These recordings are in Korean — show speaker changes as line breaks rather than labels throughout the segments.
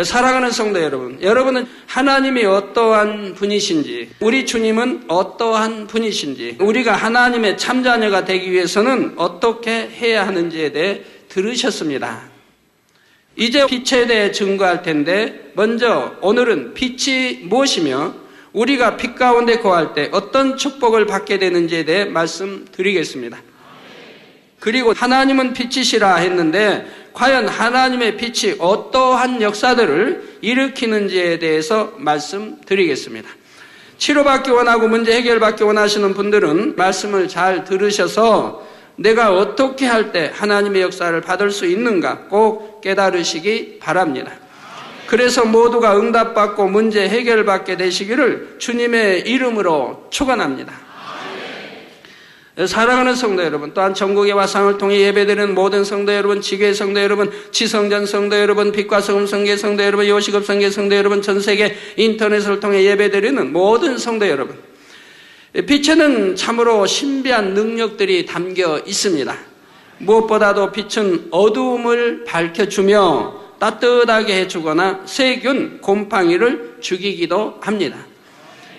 사랑하는 성도 여러분, 여러분은 하나님이 어떠한 분이신지, 우리 주님은 어떠한 분이신지, 우리가 하나님의 참자녀가 되기 위해서는 어떻게 해야 하는지에 대해 들으셨습니다. 이제 빛에 대해 증거할 텐데, 먼저 오늘은 빛이 무엇이며 우리가 빛 가운데 거할 때 어떤 축복을 받게 되는지에 대해 말씀드리겠습니다. 그리고 하나님은 빛이시라 했는데 과연 하나님의 빛이 어떠한 역사들을 일으키는지에 대해서 말씀드리겠습니다. 치료받기 원하고 문제 해결받기 원하시는 분들은 말씀을 잘 들으셔서 내가 어떻게 할 때 하나님의 역사를 받을 수 있는가 꼭 깨달으시기 바랍니다. 그래서 모두가 응답받고 문제 해결받게 되시기를 주님의 이름으로 축원합니다. 사랑하는 성도 여러분, 또한 전국의 화상을 통해 예배드리는 모든 성도 여러분, 지교회 성도 여러분, 지성전 성도 여러분, 빛과 소금 성계 성도 여러분, 요식업 성계 성도 여러분, 전 세계 인터넷을 통해 예배드리는 모든 성도 여러분, 빛에는 참으로 신비한 능력들이 담겨 있습니다. 무엇보다도 빛은 어두움을 밝혀주며 따뜻하게 해주거나 세균, 곰팡이를 죽이기도 합니다.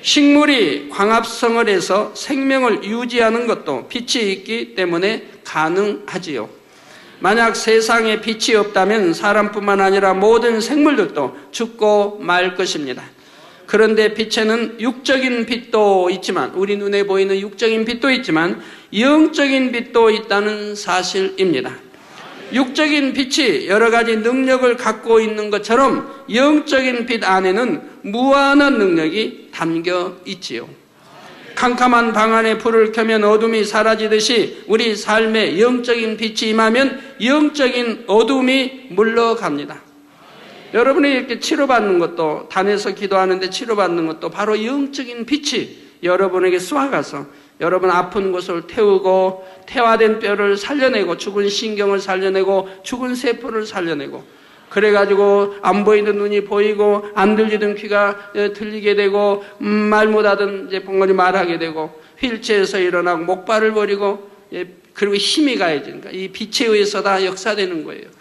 식물이 광합성을 해서 생명을 유지하는 것도 빛이 있기 때문에 가능하지요. 만약 세상에 빛이 없다면 사람뿐만 아니라 모든 생물들도 죽고 말 것입니다. 그런데 빛에는 육적인 빛도 있지만, 우리 눈에 보이는 육적인 빛도 있지만 영적인 빛도 있다는 사실입니다. 육적인 빛이 여러 가지 능력을 갖고 있는 것처럼 영적인 빛 안에는 무한한 능력이 담겨 있지요. 캄캄한 방 안에 불을 켜면 어둠이 사라지듯이 우리 삶에 영적인 빛이 임하면 영적인 어둠이 물러갑니다. 여러분이 이렇게 치료받는 것도, 단에서 기도하는데 치료받는 것도 바로 영적인 빛이 여러분에게 쏘아가서 여러분 아픈 곳을 태우고 태화된 뼈를 살려내고 죽은 신경을 살려내고 죽은 세포를 살려내고, 그래가지고 안 보이는 눈이 보이고 안 들리던 귀가 들리게 되고 말 못하던 이제 봉건이 말하게 되고 휠체어에서 일어나고 목발을 버리고, 그리고 힘이 가해지니까 이 빛에 의해서 다 역사되는 거예요.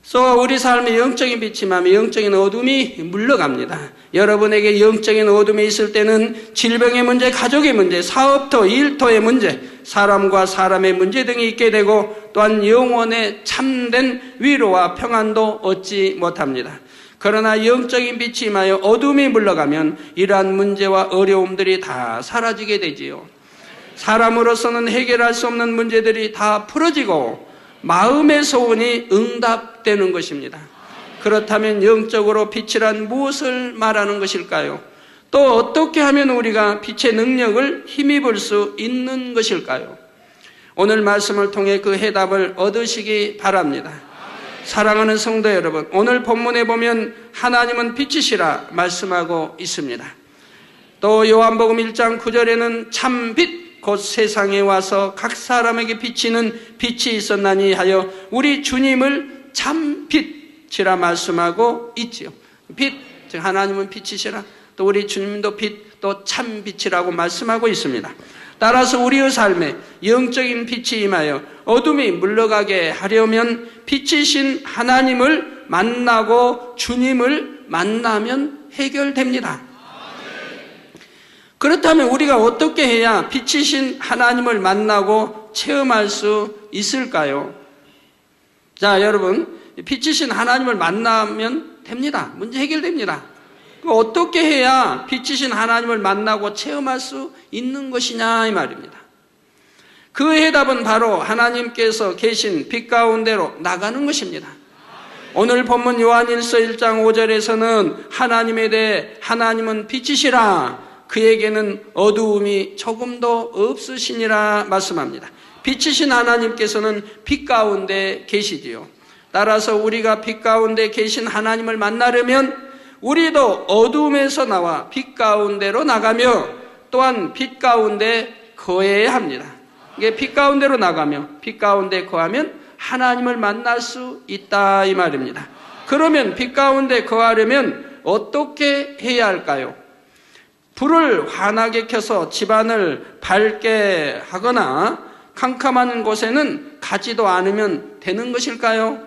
그래서 우리 삶에 영적인 빛이 임하면 영적인 어둠이 물러갑니다. 여러분에게 영적인 어둠이 있을 때는 질병의 문제, 가족의 문제, 사업터, 일터의 문제, 사람과 사람의 문제 등이 있게 되고 또한 영혼의 참된 위로와 평안도 얻지 못합니다. 그러나 영적인 빛이 임하여 어둠이 물러가면 이러한 문제와 어려움들이 다 사라지게 되지요. 사람으로서는 해결할 수 없는 문제들이 다 풀어지고 마음의 소원이 응답되는 것입니다. 그렇다면 영적으로 빛이란 무엇을 말하는 것일까요? 또 어떻게 하면 우리가 빛의 능력을 힘입을 수 있는 것일까요? 오늘 말씀을 통해 그 해답을 얻으시기 바랍니다. 사랑하는 성도 여러분, 오늘 본문에 보면 하나님은 빛이시라 말씀하고 있습니다. 또 요한복음 1장 9절에는 참빛 곧 세상에 와서 각 사람에게 비치는 빛이 있었나니 하여 우리 주님을 참빛이라 말씀하고 있지요. 빛, 즉 하나님은 빛이시라, 또 우리 주님도 빛, 또 참빛이라고 말씀하고 있습니다. 따라서 우리의 삶에 영적인 빛이 임하여 어둠이 물러가게 하려면 빛이신 하나님을 만나고 주님을 만나면 해결됩니다. 그렇다면 우리가 어떻게 해야 빛이신 하나님을 만나고 체험할 수 있을까요? 자, 여러분, 빛이신 하나님을 만나면 됩니다. 문제 해결됩니다. 어떻게 해야 빛이신 하나님을 만나고 체험할 수 있는 것이냐 이 말입니다. 그 해답은 바로 하나님께서 계신 빛 가운데로 나가는 것입니다. 오늘 본문 요한일서 1장 5절에서는 하나님에 대해 하나님은 빛이시라, 그에게는 어두움이 조금도 없으시니라 말씀합니다. 빛이신 하나님께서는 빛 가운데 계시지요. 따라서 우리가 빛 가운데 계신 하나님을 만나려면 우리도 어두움에서 나와 빛 가운데로 나가며 또한 빛 가운데 거해야 합니다. 이게 빛 가운데로 나가며 빛 가운데 거하면 하나님을 만날 수 있다 이 말입니다. 그러면 빛 가운데 거하려면 어떻게 해야 할까요? 불을 환하게 켜서 집안을 밝게 하거나 캄캄한 곳에는 가지도 않으면 되는 것일까요?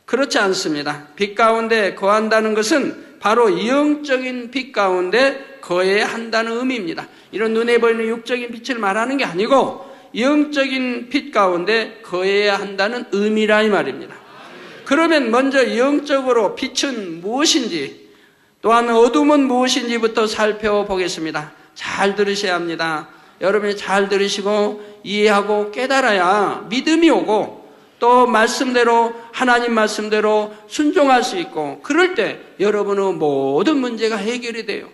그렇지 않습니다. 빛 가운데 거한다는 것은 바로 영적인 빛 가운데 거해야 한다는 의미입니다. 이런 눈에 보이는 육적인 빛을 말하는 게 아니고 영적인 빛 가운데 거해야 한다는 의미라 이 말입니다. 그러면 먼저 영적으로 빛은 무엇인지, 또한 어둠은 무엇인지부터 살펴보겠습니다. 잘 들으셔야 합니다. 여러분이 잘 들으시고 이해하고 깨달아야 믿음이 오고 또 말씀대로, 하나님 말씀대로 순종할 수 있고, 그럴 때 여러분의 모든 문제가 해결이 돼요.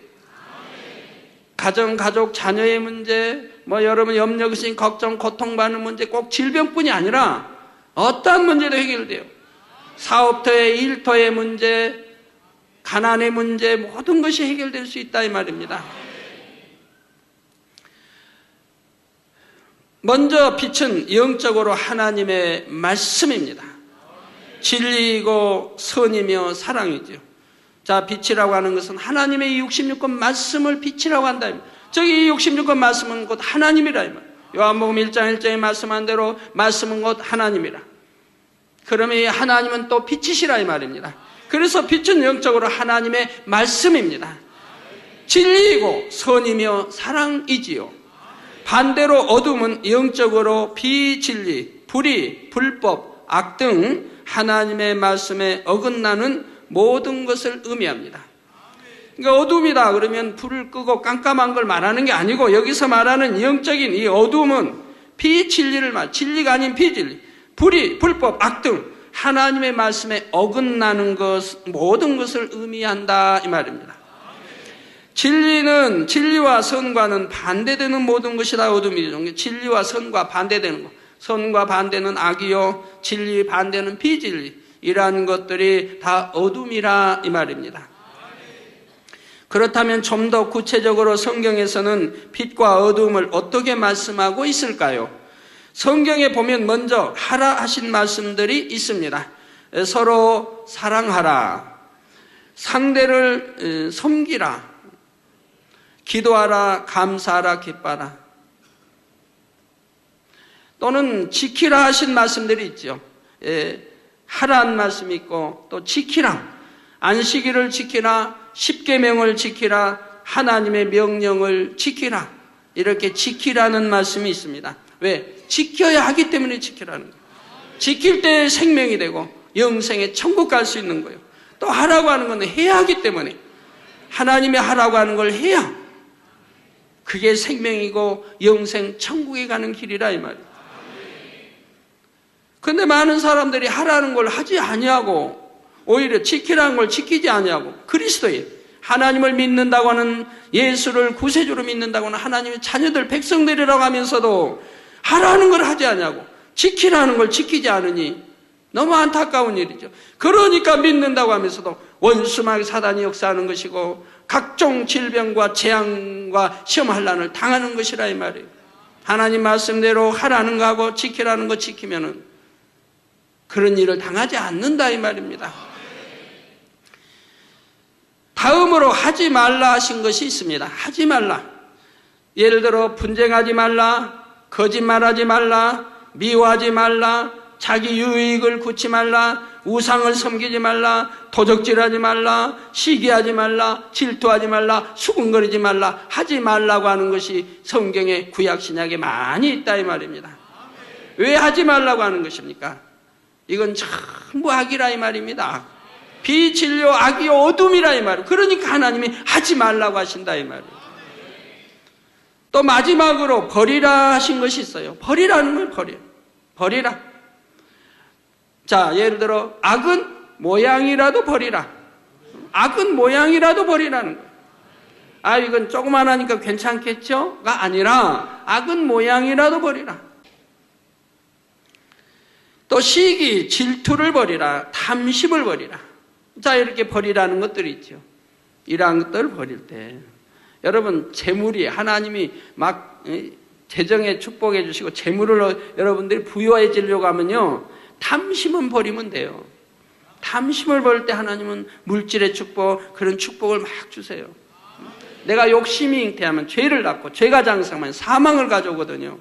가정, 가족, 자녀의 문제, 여러분 염려의심, 걱정, 고통받는 문제, 꼭 질병뿐이 아니라 어떠한 문제도 해결돼요. 사업터의, 일터의 문제, 가난의 문제, 모든 것이 해결될 수 있다 이 말입니다. 먼저 빛은 영적으로 하나님의 말씀입니다. 진리이고 선이며 사랑이죠. 자, 빛이라고 하는 것은 하나님의 66권 말씀을 빛이라고 한다. 저기 66권 말씀은 곧 하나님이라. 요한복음 1장 1절에 말씀한 대로 말씀은 곧 하나님이라. 그러면 이 하나님은 또 빛이시라 이 말입니다. 그래서 빛은 영적으로 하나님의 말씀입니다. 진리이고 선이며 사랑이지요. 반대로 어둠은 영적으로 비진리, 불의, 불법, 악 등 하나님의 말씀에 어긋나는 모든 것을 의미합니다. 그러니까 어둠이다 그러면 불을 끄고 깜깜한 걸 말하는 게 아니고, 여기서 말하는 영적인 이 어둠은 비진리를 진리가 아닌 비진리, 불의, 불법, 악 등 하나님의 말씀에 어긋나는 것, 모든 것을 의미한다 이 말입니다. 진리는, 진리와 선과는 반대되는 모든 것이다 어둠이죠. 진리와 선과 반대되는 것, 선과 반대는 악이요, 진리 반대는 비진리, 이러한 것들이 다 어둠이라 이 말입니다. 그렇다면 좀 더 구체적으로 성경에서는 빛과 어둠을 어떻게 말씀하고 있을까요? 성경에 보면 먼저 하라 하신 말씀들이 있습니다. 서로 사랑하라, 상대를 섬기라, 기도하라, 감사하라, 기뻐하라. 또는 지키라 하신 말씀들이 있죠. 하라는 말씀이 있고 또 지키라, 안식일을 지키라, 십계명을 지키라, 하나님의 명령을 지키라, 이렇게 지키라는 말씀이 있습니다. 왜? 지켜야 하기 때문에 지키라는 거예요. 지킬 때 생명이 되고 영생에 천국 갈 수 있는 거예요. 또 하라고 하는 건 해야 하기 때문에, 하나님이 하라고 하는 걸 해야 그게 생명이고 영생 천국에 가는 길이라 이 말이에요. 그런데 많은 사람들이 하라는 걸 하지 아니하고 오히려 지키라는 걸 지키지 아니하고, 그리스도의 하나님을 믿는다고 하는, 예수를 구세주로 믿는다고 하는 하나님의 자녀들, 백성들이라고 하면서도 하라는 걸 하지 아니하고 지키라는 걸 지키지 않으니 너무 안타까운 일이죠. 그러니까 믿는다고 하면서도 원수마귀 사단이 역사하는 것이고 각종 질병과 재앙과 시험환난을 당하는 것이라 이 말이에요. 하나님 말씀대로 하라는 거 하고 지키라는 거 지키면은 그런 일을 당하지 않는다 이 말입니다. 다음으로 하지 말라 하신 것이 있습니다. 하지 말라. 예를 들어 분쟁하지 말라, 거짓말하지 말라, 미워하지 말라, 자기 유익을 굳지 말라, 우상을 섬기지 말라, 도적질하지 말라, 시기하지 말라, 질투하지 말라, 수군거리지 말라, 하지 말라고 하는 것이 성경의 구약 신약에 많이 있다 이 말입니다. 왜 하지 말라고 하는 것입니까? 이건 전부 악이라 이 말입니다. 비진리요, 악이요, 어둠이라 이 말이에요. 그러니까 하나님이 하지 말라고 하신다 이 말이에요. 또 마지막으로 버리라 하신 것이 있어요. 버리라는 걸 버리라. 자, 예를 들어 악은 모양이라도 버리라. 악은 모양이라도 버리라는 거예요. 아, 이건 조그만하니까 괜찮겠죠?가 아니라 악은 모양이라도 버리라. 또 시기, 질투를 버리라, 탐심을 버리라. 자, 이렇게 버리라는 것들이 있죠. 이러한 것들을 버릴 때 여러분, 재물이 하나님이 막 재정에 축복해 주시고 재물을 여러분들이 부유해지려고 하면요, 탐심은 버리면 돼요. 탐심을 버릴 때 하나님은 물질의 축복, 그런 축복을 막 주세요. 내가 욕심이 잉태하면 죄를 낳고 죄가 장성하면 사망을 가져오거든요.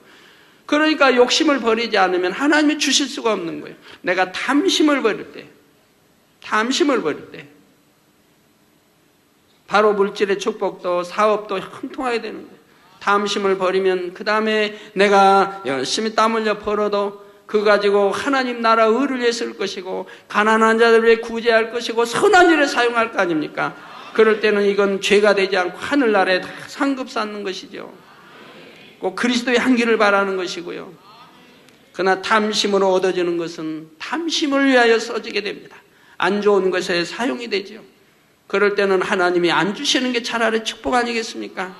그러니까 욕심을 버리지 않으면 하나님이 주실 수가 없는 거예요. 내가 탐심을 버릴 때, 탐심을 버릴 때 바로 물질의 축복도 사업도 형통하게 되는 거예요. 탐심을 버리면 그 다음에 내가 열심히 땀 흘려 벌어도 그거 가지고 하나님 나라 의를 위해 쓸 것이고 가난한 자들을 위해 구제할 것이고 선한 일에 사용할 거 아닙니까? 그럴 때는 이건 죄가 되지 않고 하늘나라에 다 상급 쌓는 것이죠. 꼭 그리스도의 향기를 바라는 것이고요. 그러나 탐심으로 얻어지는 것은 탐심을 위하여 써지게 됩니다. 안 좋은 것에 사용이 되죠. 그럴 때는 하나님이 안 주시는 게 차라리 축복 아니겠습니까?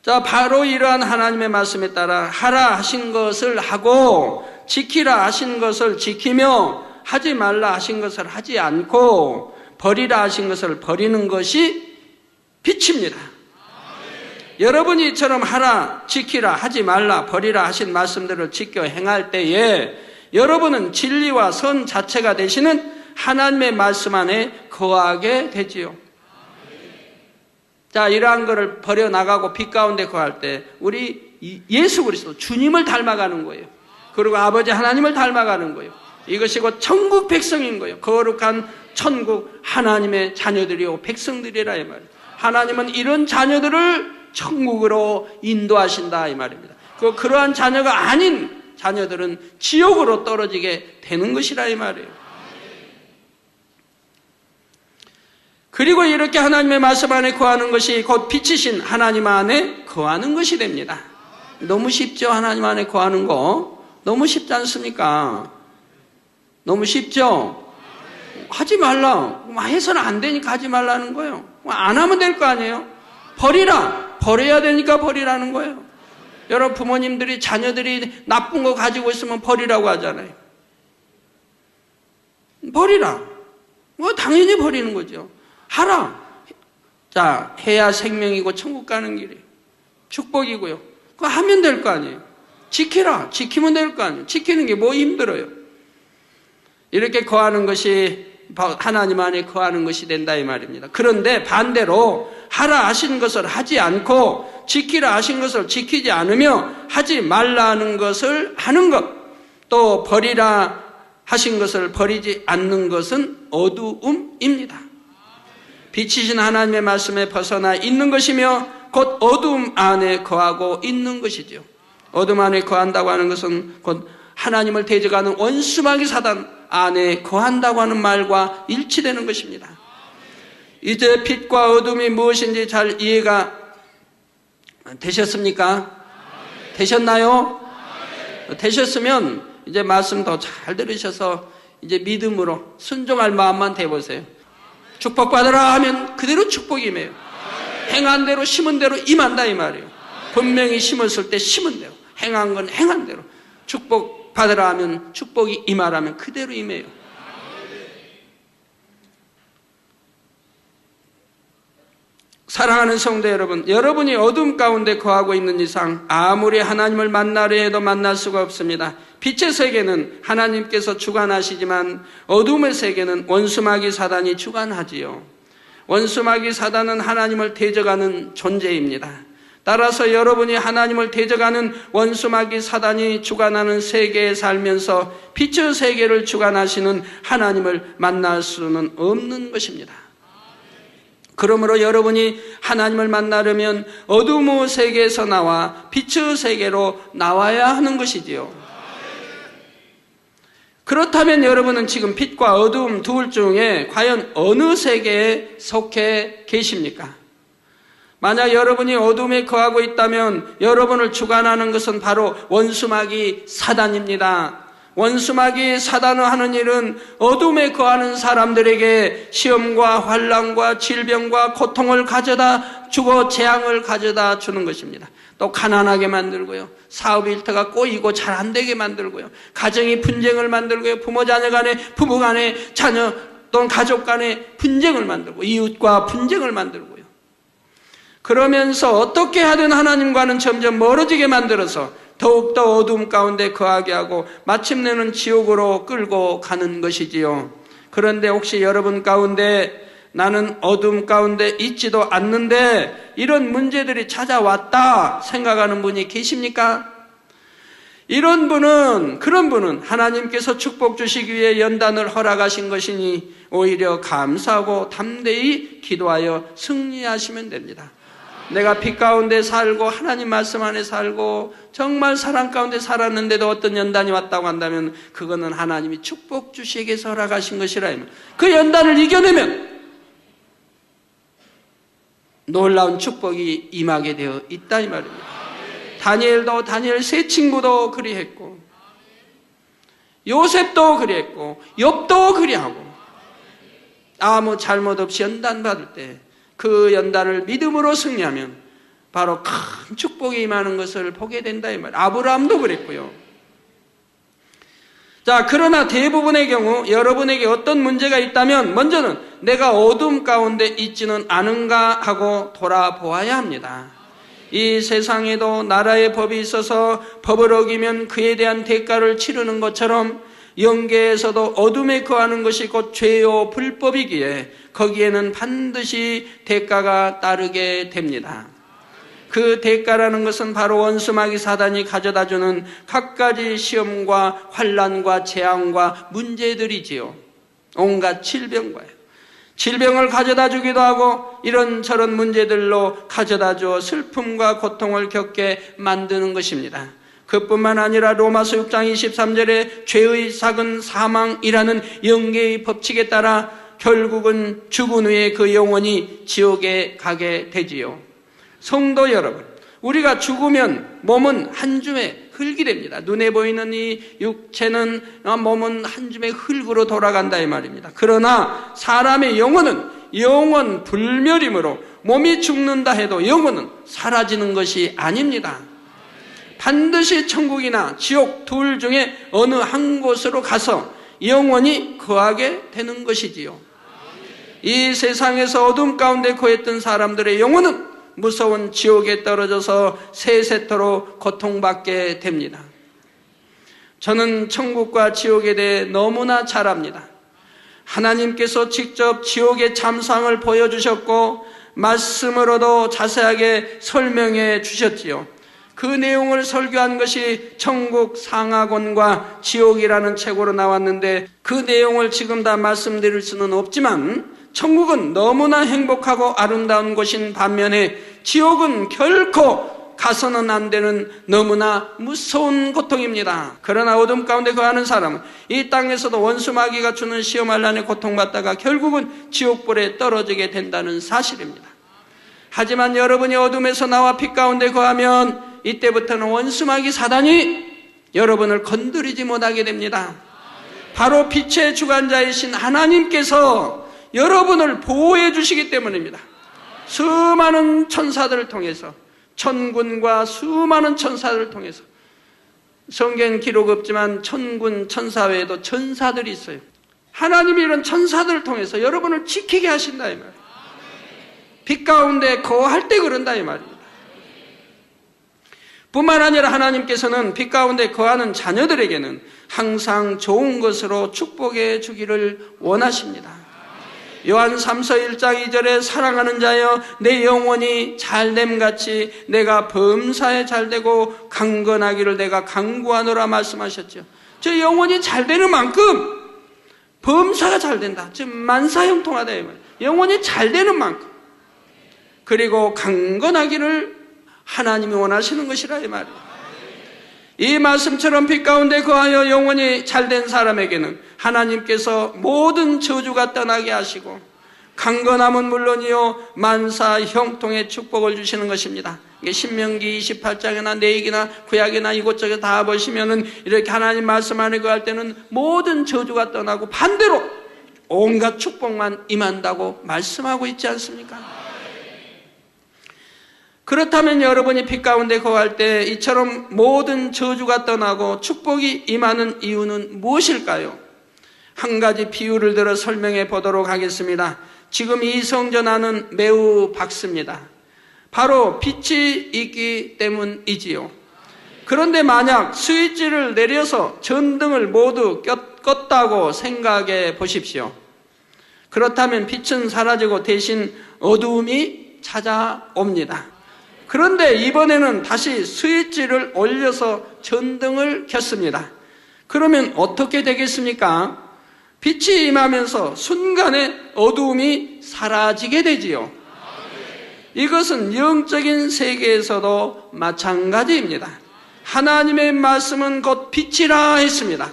자, 바로 이러한 하나님의 말씀에 따라 하라 하신 것을 하고 지키라 하신 것을 지키며 하지 말라 하신 것을 하지 않고 버리라 하신 것을 버리는 것이 빛입니다. 여러분이 이처럼 하라, 지키라, 하지 말라, 버리라 하신 말씀들을 지켜 행할 때에 여러분은 진리와 선 자체가 되시는 하나님의 말씀 안에 거하게 되지요. 자, 이러한 것을 버려나가고 빛 가운데 거할 때 우리 예수 그리스도 주님을 닮아가는 거예요. 그리고 아버지 하나님을 닮아가는 거예요. 이것이 곧 천국 백성인 거예요. 거룩한 천국 하나님의 자녀들이요 백성들이라 이 말이에요. 하나님은 이런 자녀들을 천국으로 인도하신다 이 말입니다. 그러한 자녀가 아닌 자녀들은 지옥으로 떨어지게 되는 것이라 이 말이에요. 그리고 이렇게 하나님의 말씀 안에 거하는 것이 곧 빛이신 하나님 안에 거하는 것이 됩니다. 너무 쉽죠? 하나님 안에 거하는 거 너무 쉽지 않습니까? 너무 쉽죠? 하지 말라. 해서는 안 되니까 하지 말라는 거예요. 안 하면 될 거 아니에요? 버리라. 버려야 되니까 버리라는 거예요. 여러분 부모님들이 자녀들이 나쁜 거 가지고 있으면 버리라고 하잖아요. 버리라. 당연히 버리는 거죠. 하라. 자, 해야 생명이고 천국 가는 길이에요. 축복이고요. 그거 하면 될 거 아니에요. 지키라. 지키면 될 거 아니에요. 지키는 게 뭐 힘들어요. 이렇게 거하는 것이 하나님 안에 거하는 것이 된다 이 말입니다. 그런데 반대로 하라 하신 것을 하지 않고 지키라 하신 것을 지키지 않으며 하지 말라는 것을 하는 것, 또 버리라 하신 것을 버리지 않는 것은 어두움입니다. 빛이신 하나님의 말씀에 벗어나 있는 것이며 곧 어둠 안에 거하고 있는 것이죠. 어둠 안에 거한다고 하는 것은 곧 하나님을 대적하는 원수마귀 사단 안에 거한다고 하는 말과 일치되는 것입니다. 이제 빛과 어둠이 무엇인지 잘 이해가 되셨습니까? 되셨나요? 되셨으면 이제 말씀 더 잘 들으셔서 이제 믿음으로 순종할 마음만 대보세요. 축복받으라 하면 그대로 축복이 임해요. 행한 대로 심은 대로 임한다 이 말이에요. 분명히 심었을 때 심은 대로, 행한 건 행한 대로, 축복받으라 하면 축복이 임하라면 그대로 임해요. 사랑하는 성도 여러분, 여러분이 어둠 가운데 거하고 있는 이상 아무리 하나님을 만나려 해도 만날 수가 없습니다. 빛의 세계는 하나님께서 주관하시지만 어둠의 세계는 원수마귀 사단이 주관하지요. 원수마귀 사단은 하나님을 대적하는 존재입니다. 따라서 여러분이 하나님을 대적하는 원수마귀 사단이 주관하는 세계에 살면서 빛의 세계를 주관하시는 하나님을 만날 수는 없는 것입니다. 그러므로 여러분이 하나님을 만나려면 어둠의 세계에서 나와 빛의 세계로 나와야 하는 것이지요. 그렇다면 여러분은 지금 빛과 어둠 둘 중에 과연 어느 세계에 속해 계십니까? 만약 여러분이 어둠에 거하고 있다면 여러분을 주관하는 것은 바로 원수마귀 사단입니다. 원수마귀 사단을 하는 일은 어둠에 거하는 사람들에게 시험과 환난과 질병과 고통을 가져다 주고 재앙을 가져다 주는 것입니다. 또 가난하게 만들고요. 사업 일터가 꼬이고 잘 안 되게 만들고요. 가정이 분쟁을 만들고요. 부모 자녀 간에, 부부 간에, 자녀 또는 가족 간에 분쟁을 만들고 이웃과 분쟁을 만들고요. 그러면서 어떻게 하든 하나님과는 점점 멀어지게 만들어서 더욱더 어둠 가운데 거하게 하고 마침내는 지옥으로 끌고 가는 것이지요. 그런데 혹시 여러분 가운데 나는 어둠 가운데 있지도 않는데 이런 문제들이 찾아왔다 생각하는 분이 계십니까? 그런 분은 하나님께서 축복 주시기 위해 연단을 허락하신 것이니 오히려 감사하고 담대히 기도하여 승리하시면 됩니다. 내가 빛 가운데 살고 하나님 말씀 안에 살고 정말 사랑 가운데 살았는데도 어떤 연단이 왔다고 한다면 그거는 하나님이 축복 주시기 위해서 허락하신 것이라. 그 연단을 이겨내면 놀라운 축복이 임하게 되어 있다 이 말입니다. 다니엘 세 친구도 그리했고, 요셉도 그리했고, 욥도 그리하고, 아무 잘못 없이 연단받을 때 그 연단을 믿음으로 승리하면 바로 큰 축복이 임하는 것을 보게 된다 이 말이에요. 아브라함도 그랬고요. 자, 그러나 대부분의 경우 여러분에게 어떤 문제가 있다면 먼저는 내가 어둠 가운데 있지는 않은가 하고 돌아보아야 합니다. 이 세상에도 나라의 법이 있어서 법을 어기면 그에 대한 대가를 치르는 것처럼 영계에서도 어둠에 거하는 것이 곧 죄요 불법이기에 거기에는 반드시 대가가 따르게 됩니다. 그 대가라는 것은 바로 원수마귀 사단이 가져다주는 갖가지 시험과 환난과 재앙과 문제들이지요. 온갖 질병을 가져다 주기도 하고 이런저런 문제들로 가져다 주어 슬픔과 고통을 겪게 만드는 것입니다. 그뿐만 아니라 로마서 6장 23절에 죄의 삭은 사망이라는 영계의 법칙에 따라 결국은 죽은 후에 그 영혼이 지옥에 가게 되지요. 성도 여러분, 우리가 죽으면 몸은 한 줌의 흙이 됩니다. 눈에 보이는 이 육체는, 몸은 한 줌의 흙으로 돌아간다 이 말입니다. 그러나 사람의 영혼은 영원 불멸이므로 몸이 죽는다 해도 영혼은 사라지는 것이 아닙니다. 반드시 천국이나 지옥 둘 중에 어느 한 곳으로 가서 영원히 거하게 되는 것이지요. 이 세상에서 어둠 가운데 거했던 사람들의 영혼은 무서운 지옥에 떨어져서 세세토록 고통받게 됩니다. 저는 천국과 지옥에 대해 너무나 잘 압니다. 하나님께서 직접 지옥의 참상을 보여주셨고 말씀으로도 자세하게 설명해 주셨지요. 그 내용을 설교한 것이 천국 상하권과 지옥이라는 책으로 나왔는데 그 내용을 지금 다 말씀드릴 수는 없지만 천국은 너무나 행복하고 아름다운 곳인 반면에 지옥은 결코 가서는 안 되는 너무나 무서운 고통입니다. 그러나 어둠 가운데 거하는 사람은 이 땅에서도 원수마귀가 주는 시험 환난에 고통받다가 결국은 지옥불에 떨어지게 된다는 사실입니다. 하지만 여러분이 어둠에서 나와 빛 가운데 거하면 이때부터는 원수마귀 사단이 여러분을 건드리지 못하게 됩니다. 바로 빛의 주관자이신 하나님께서 여러분을 보호해 주시기 때문입니다. 수많은 천사들을 통해서, 천군과 수많은 천사들을 통해서, 성경 기록 없지만 천군 천사 외에도 천사들이 있어요. 하나님이 이런 천사들을 통해서 여러분을 지키게 하신다 이 말이에요. 빛 가운데 거할 때 그런다 이 말입니다. 뿐만 아니라 하나님께서는 빛 가운데 거하는 자녀들에게는 항상 좋은 것으로 축복해 주기를 원하십니다. 요한 3서 1장 2절에 사랑하는 자여 내 영혼이 잘됨같이 내가 범사에 잘되고 강건하기를 내가 간구하노라 말씀하셨죠. 저 영혼이 잘되는 만큼 범사가 잘된다. 즉 만사형통하다 이 말이에요. 영혼이 잘되는 만큼 그리고 강건하기를 하나님이 원하시는 것이라 이 말이에요. 이 말씀처럼 빛 가운데 거하여 영원히 잘된 사람에게는 하나님께서 모든 저주가 떠나게 하시고 강건함은 물론이요 만사 형통의 축복을 주시는 것입니다. 이게 신명기 28장이나 내역이나 구약이나 이곳저곳 다 보시면은 이렇게 하나님 말씀 안에 거할 때는 모든 저주가 떠나고 반대로 온갖 축복만 임한다고 말씀하고 있지 않습니까? 그렇다면 여러분이 빛 가운데 거할 때 이처럼 모든 저주가 떠나고 축복이 임하는 이유는 무엇일까요? 한 가지 비유를 들어 설명해 보도록 하겠습니다. 지금 이 성전 안은 매우 밝습니다. 바로 빛이 있기 때문이지요. 그런데 만약 스위치를 내려서 전등을 모두 껐다고 생각해 보십시오. 그렇다면 빛은 사라지고 대신 어두움이 찾아옵니다. 그런데 이번에는 다시 스위치를 올려서 전등을 켰습니다. 그러면 어떻게 되겠습니까? 빛이 임하면서 순간에 어두움이 사라지게 되지요. 이것은 영적인 세계에서도 마찬가지입니다. 하나님의 말씀은 곧 빛이라 했습니다.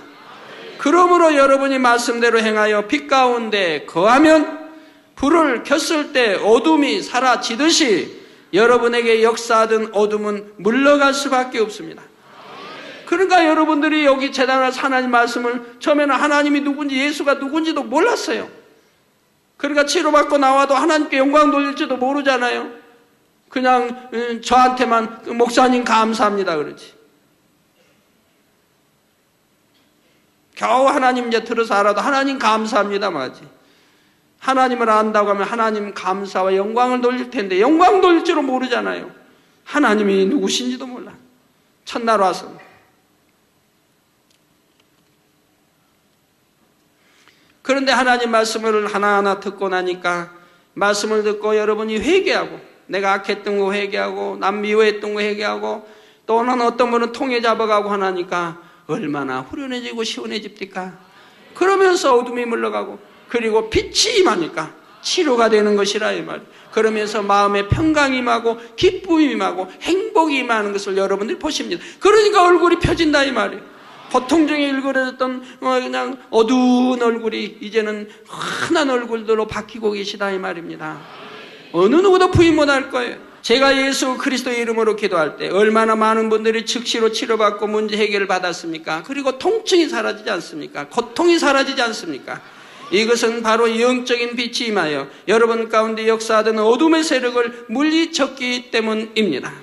그러므로 여러분이 말씀대로 행하여 빛 가운데 거하면 불을 켰을 때 어둠이 사라지듯이 여러분에게 역사하던 어둠은 물러갈 수밖에 없습니다. 그러니까 여러분들이 여기 재단에서 하나님 말씀을 처음에는 하나님이 누군지 예수가 누군지도 몰랐어요. 그러니까 치료받고 나와도 하나님께 영광 돌릴지도 모르잖아요. 그냥 저한테만 목사님 감사합니다 그러지. 겨우 하나님 이제 들어서 알아도 하나님 감사합니다 맞지. 하나님을 안다고 하면 하나님 감사와 영광을 돌릴 텐데 영광 돌릴 줄은 모르잖아요. 하나님이 누구신지도 몰라. 첫날 와서. 그런데 하나님 말씀을 하나하나 듣고 나니까 말씀을 듣고 여러분이 회개하고 내가 악했던 거 회개하고 남 미워했던 거 회개하고 또는 어떤 분은 통에 잡아가고 하나니까 얼마나 후련해지고 시원해집니까? 그러면서 어둠이 물러가고 그리고 빛이 임하니까 치료가 되는 것이라 이 말. 그러면서 마음에 평강이 임하고 기쁨이 임하고 행복이 임하는 것을 여러분들이 보십니다. 그러니까 얼굴이 펴진다 이 말이에요. 보통 중에 일그러졌던 그냥 어두운 얼굴이 이제는 환한 얼굴들로 바뀌고 계시다 이 말입니다. 어느 누구도 부인 못할 거예요. 제가 예수 그리스도의 이름으로 기도할 때 얼마나 많은 분들이 즉시로 치료받고 문제 해결을 받았습니까? 그리고 통증이 사라지지 않습니까? 고통이 사라지지 않습니까? 이것은 바로 영적인 빛이 임하여 여러분 가운데 역사하던 어둠의 세력을 물리쳤기 때문입니다.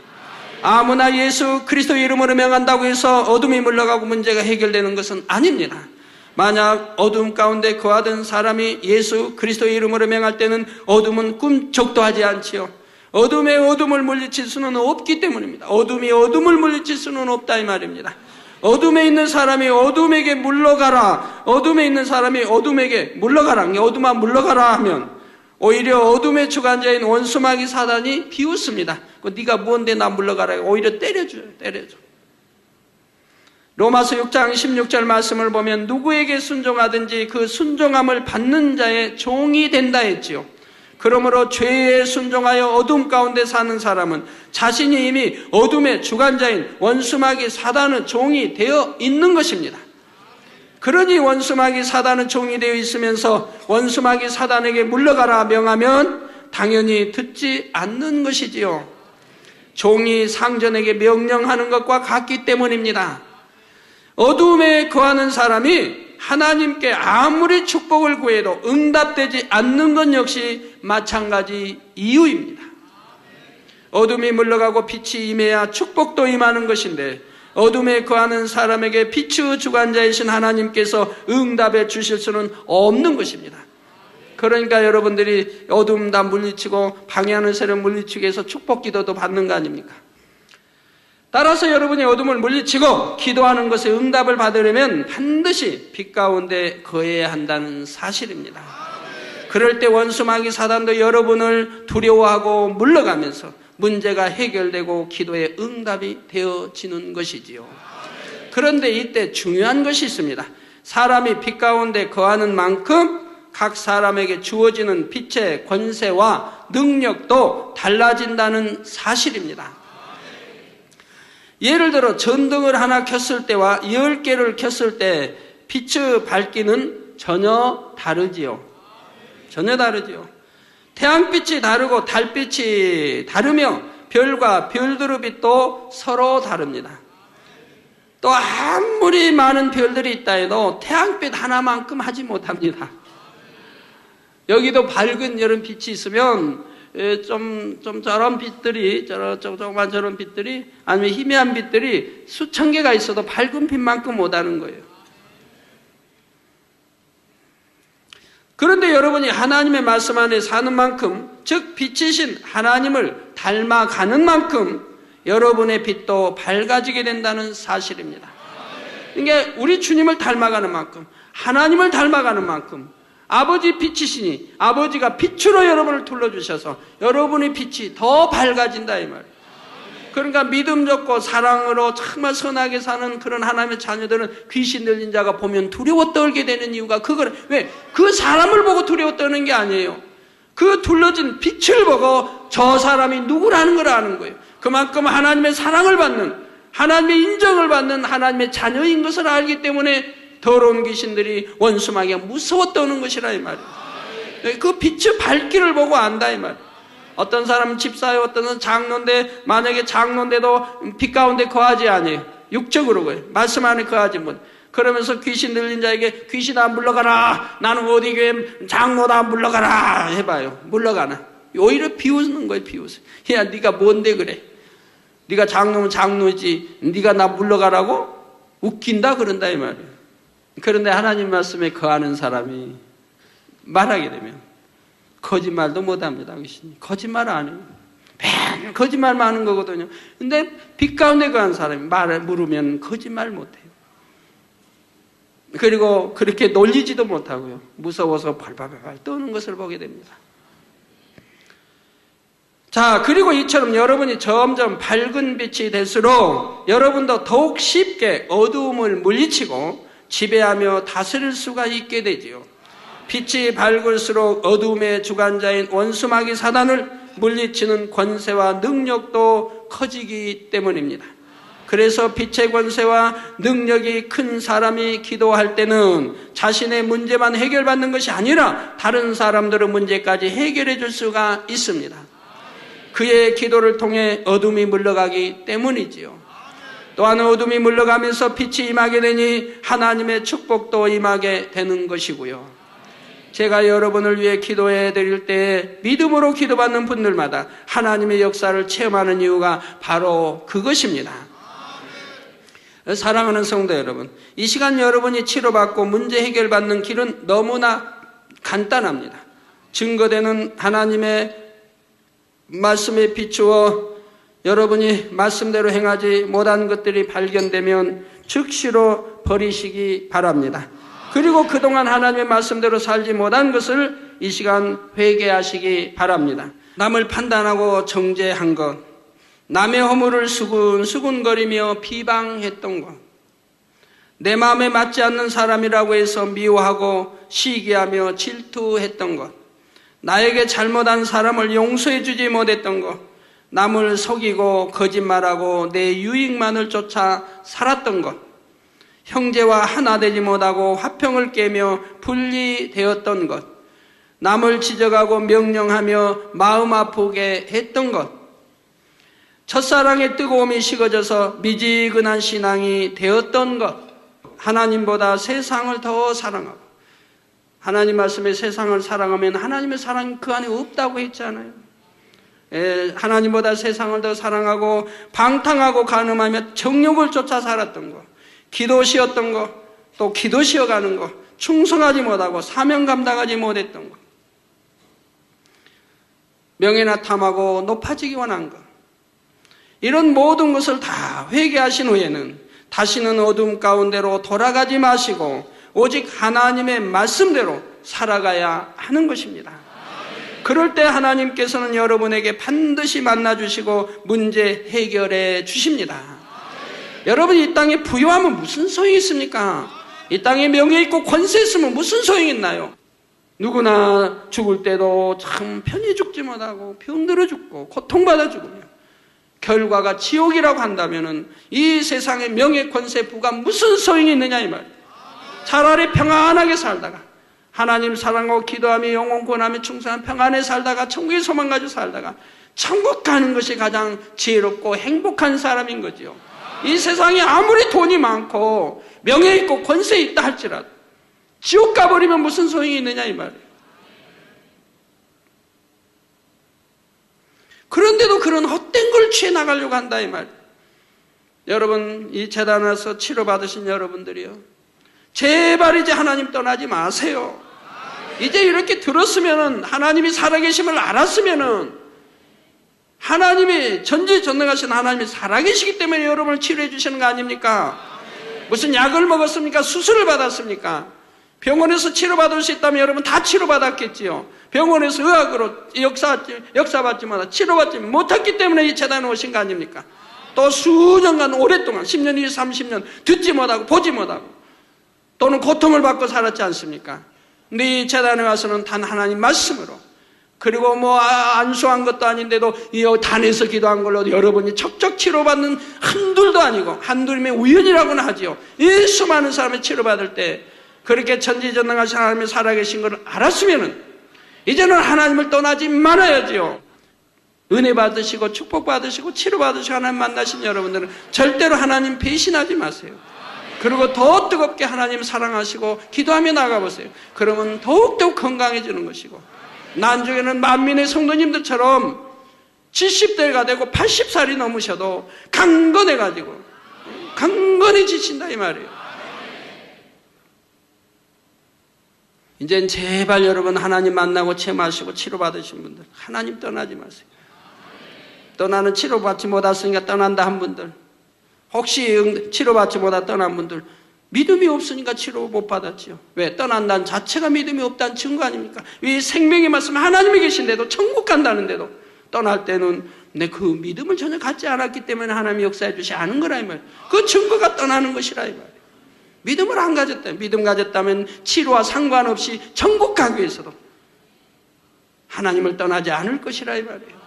아무나 예수 그리스도의 이름으로 명한다고 해서 어둠이 물러가고 문제가 해결되는 것은 아닙니다. 만약 어둠 가운데 거하던 사람이 예수 그리스도의 이름으로 명할 때는 어둠은 꿈쩍도 하지 않지요. 어둠의 어둠을 물리칠 수는 없기 때문입니다. 어둠이 어둠을 물리칠 수는 없다 이 말입니다. 어둠에 있는 사람이 어둠에게 물러가라. 어둠에 있는 사람이 어둠에게 물러가라. 어둠아 물러가라 하면 오히려 어둠의 주관자인 원수마귀 사단이 비웃습니다. 네가 뭔데 나 물러가라. 오히려 때려줘요. 때려줘. 로마서 6장 16절 말씀을 보면 누구에게 순종하든지 그 순종함을 받는 자의 종이 된다 했지요. 그러므로 죄에 순종하여 어둠 가운데 사는 사람은 자신이 이미 어둠의 주관자인 원수마귀 사단의 종이 되어 있는 것입니다. 그러니 원수마귀 사단의 종이 되어 있으면서 원수마귀 사단에게 물러가라 명하면 당연히 듣지 않는 것이지요. 종이 상전에게 명령하는 것과 같기 때문입니다. 어둠에 거하는 사람이 하나님께 아무리 축복을 구해도 응답되지 않는 것 역시 마찬가지 이유입니다. 어둠이 물러가고 빛이 임해야 축복도 임하는 것인데 어둠에 거하는 사람에게 빛의 주관자이신 하나님께서 응답해 주실 수는 없는 것입니다. 그러니까 여러분들이 어둠 다 물리치고 방해하는 세력 물리치기 위해서 축복 기도도 받는 거 아닙니까? 따라서 여러분이 어둠을 물리치고 기도하는 것에 응답을 받으려면 반드시 빛 가운데 거해야 한다는 사실입니다. 그럴 때 원수마귀 사단도 여러분을 두려워하고 물러가면서 문제가 해결되고 기도의 응답이 되어지는 것이지요. 그런데 이때 중요한 것이 있습니다. 사람이 빛 가운데 거하는 만큼 각 사람에게 주어지는 빛의 권세와 능력도 달라진다는 사실입니다. 예를 들어 전등을 하나 켰을 때와 10개를 켰을 때 빛의 밝기는 전혀 다르지요. 전혀 다르지요. 태양빛이 다르고 달빛이 다르며 별과 별들의 빛도 서로 다릅니다. 또 아무리 많은 별들이 있다 해도 태양빛 하나만큼 하지 못합니다. 여기도 밝은 이런 빛이 있으면 좀 저런 빛들이 조그만 저런 빛들이 아니면 희미한 빛들이 수천 개가 있어도 밝은 빛만큼 못하는 거예요. 그런데 여러분이 하나님의 말씀 안에 사는 만큼 즉 빛이신 하나님을 닮아가는 만큼 여러분의 빛도 밝아지게 된다는 사실입니다. 그러니까 우리 주님을 닮아가는 만큼 하나님을 닮아가는 만큼 아버지 빛이시니 아버지가 빛으로 여러분을 둘러주셔서 여러분의 빛이 더 밝아진다 이 말이에요. 그러니까 믿음 좋고 사랑으로 정말 선하게 사는 그런 하나님의 자녀들은 귀신 들린 자가 보면 두려워 떨게 되는 이유가 그거를, 왜? 그 사람을 보고 두려워 떠는 게 아니에요. 그 둘러진 빛을 보고 저 사람이 누구라는 걸 아는 거예요. 그만큼 하나님의 사랑을 받는, 하나님의 인정을 받는 하나님의 자녀인 것을 알기 때문에 더러운 귀신들이 원수마귀가 무서워 떠는 것이라 이 말이에요. 그 빛의 밝기를 보고 안다 이 말이에요. 어떤 사람은 집사예요, 어떤 사람은 장로인데 만약에 장로인데도 빛 가운데 거하지 아니에요. 육적으로 거예요. 말씀 안에 거하지 못. 그러면서 귀신 들린 자에게 귀신아 물러가라, 나는 어디 교회 장로다 물러가라 해봐요. 물러가나? 오히려 비웃는 거예요. 비웃어. 야, 네가 뭔데 그래? 네가 장로면 장로지 네가 나 물러가라고? 웃긴다 그런다 이 말이에요. 그런데 하나님 말씀에 거하는 사람이 말하게 되면 거짓말도 못합니다. 거짓말 안 해요. 맨 거짓말만 하는 거거든요. 근데 빛 가운데 거한 사람이 말을 물으면 거짓말 못해요. 그리고 그렇게 놀리지도 못하고요. 무서워서 발발발 떠는 것을 보게 됩니다. 자, 그리고 이처럼 여러분이 점점 밝은 빛이 될수록 여러분도 더욱 쉽게 어두움을 물리치고 지배하며 다스릴 수가 있게 되지요. 빛이 밝을수록 어두움의 주관자인 원수마귀 사단을 물리치는 권세와 능력도 커지기 때문입니다. 그래서 빛의 권세와 능력이 큰 사람이 기도할 때는 자신의 문제만 해결받는 것이 아니라 다른 사람들의 문제까지 해결해 줄 수가 있습니다. 그의 기도를 통해 어둠이 물러가기 때문이지요. 또한 어둠이 물러가면서 빛이 임하게 되니 하나님의 축복도 임하게 되는 것이고요. 제가 여러분을 위해 기도해 드릴 때 믿음으로 기도받는 분들마다 하나님의 역사를 체험하는 이유가 바로 그것입니다. 사랑하는 성도 여러분, 이 시간 여러분이 치료받고 문제 해결받는 길은 너무나 간단합니다. 증거되는 하나님의 말씀에 비추어 여러분이 말씀대로 행하지 못한 것들이 발견되면 즉시로 버리시기 바랍니다. 그리고 그동안 하나님의 말씀대로 살지 못한 것을 이 시간 회개하시기 바랍니다. 남을 판단하고 정죄한 것, 남의 허물을 수군거리며 비방했던 것, 내 마음에 맞지 않는 사람이라고 해서 미워하고 시기하며 질투했던 것, 나에게 잘못한 사람을 용서해 주지 못했던 것, 남을 속이고 거짓말하고 내 유익만을 쫓아 살았던 것, 형제와 하나 되지 못하고 화평을 깨며 분리되었던 것, 남을 지적하고 명령하며 마음 아프게 했던 것, 첫사랑의 뜨거움이 식어져서 미지근한 신앙이 되었던 것, 하나님보다 세상을 더 사랑하고, 하나님 말씀에 세상을 사랑하면 하나님의 사랑이 그 안에 없다고 했잖아요. 하나님보다 세상을 더 사랑하고 방탕하고 간음하며 정욕을 쫓아 살았던 것, 기도시었던 것, 또 기도시어가는 것, 충성하지 못하고 사명 감당하지 못했던 것, 명예나 탐하고 높아지기 원한 것, 이런 모든 것을 다 회개하신 후에는 다시는 어둠 가운데로 돌아가지 마시고 오직 하나님의 말씀대로 살아가야 하는 것입니다. 그럴 때 하나님께서는 여러분에게 반드시 만나주시고 문제 해결해 주십니다. 여러분이 이 땅에 부유하면 무슨 소용이 있습니까? 이 땅에 명예 있고 권세 있으면 무슨 소용이 있나요? 누구나 죽을 때도 참 편히 죽지 못하고 병들어 죽고 고통받아 죽으며 결과가 지옥이라고 한다면 이 세상의 명예 권세 부가 무슨 소용이 있느냐 이 말이에요. 차라리 평안하게 살다가 하나님 사랑하고 기도하며 영혼 구원하며 충성한 평안에 살다가 천국의 소망 가지고 살다가 천국 가는 것이 가장 지혜롭고 행복한 사람인 거지요. 이 세상에 아무리 돈이 많고 명예 있고 권세 있다 할지라도 지옥 가버리면 무슨 소용이 있느냐 이 말이에요. 그런데도 그런 헛된 걸 취해 나가려고 한다 이 말이에요. 여러분, 이 재단에서 치료받으신 여러분들이요, 제발 이제 하나님 떠나지 마세요. 이제 이렇게 들었으면은, 하나님이 살아계심을 알았으면은, 하나님이 전지전능하신 하나님이 살아계시기 때문에 여러분을 치료해 주시는 거 아닙니까? 무슨 약을 먹었습니까? 수술을 받았습니까? 병원에서 치료받을 수 있다면 여러분 다 치료받았겠지요. 병원에서 의학으로 역사받지 못하 치료받지 못했기 때문에 이 재단에 오신 거 아닙니까? 또 수년간 오랫동안 10년, 20, 30년 듣지 못하고 보지 못하고 또는 고통을 받고 살았지 않습니까? 근데 이 재단에 와서는 단 하나님 말씀으로, 그리고 안수한 것도 아닌데도 이 단에서 기도한 걸로 여러분이 척척 치료받는 한둘도 아니고, 한둘이면 우연이라고는 하지요. 이 수많은 사람이 치료받을 때 그렇게 전지전능하신 하나님이 살아계신 걸 알았으면은 이제는 하나님을 떠나지 말아야지요. 은혜 받으시고 축복 받으시고 치료 받으시고 하나님 만나신 여러분들은 절대로 하나님 배신하지 마세요. 그리고 더 뜨겁게 하나님 사랑하시고 기도하며 나가보세요. 그러면 더욱더 건강해지는 것이고, 나중에는 만민의 성도님들처럼 70대가 되고 80살이 넘으셔도 강건해가지고 강건해지신다 이 말이에요. 이젠 제발 여러분 하나님 만나고 체험하시고 치료받으신 분들 하나님 떠나지 마세요. 또 나는 치료받지 못했으니까 떠난다 한 분들, 혹시 치료받지 못하 떠난 분들, 믿음이 없으니까 치료 못 받았지요. 왜? 떠난다는 자체가 믿음이 없다는 증거 아닙니까? 이 생명의 말씀 하나님이 계신데도, 천국 간다는데도 떠날 때는 내 그 믿음을 전혀 갖지 않았기 때문에 하나님이 역사해 주시 않은 거라 이 말이에요. 그 증거가 떠나는 것이라 이 말이에요. 믿음을 안 가졌다. 믿음 가졌다면 치료와 상관없이 천국 가기 위해서도 하나님을 떠나지 않을 것이라 이 말이에요.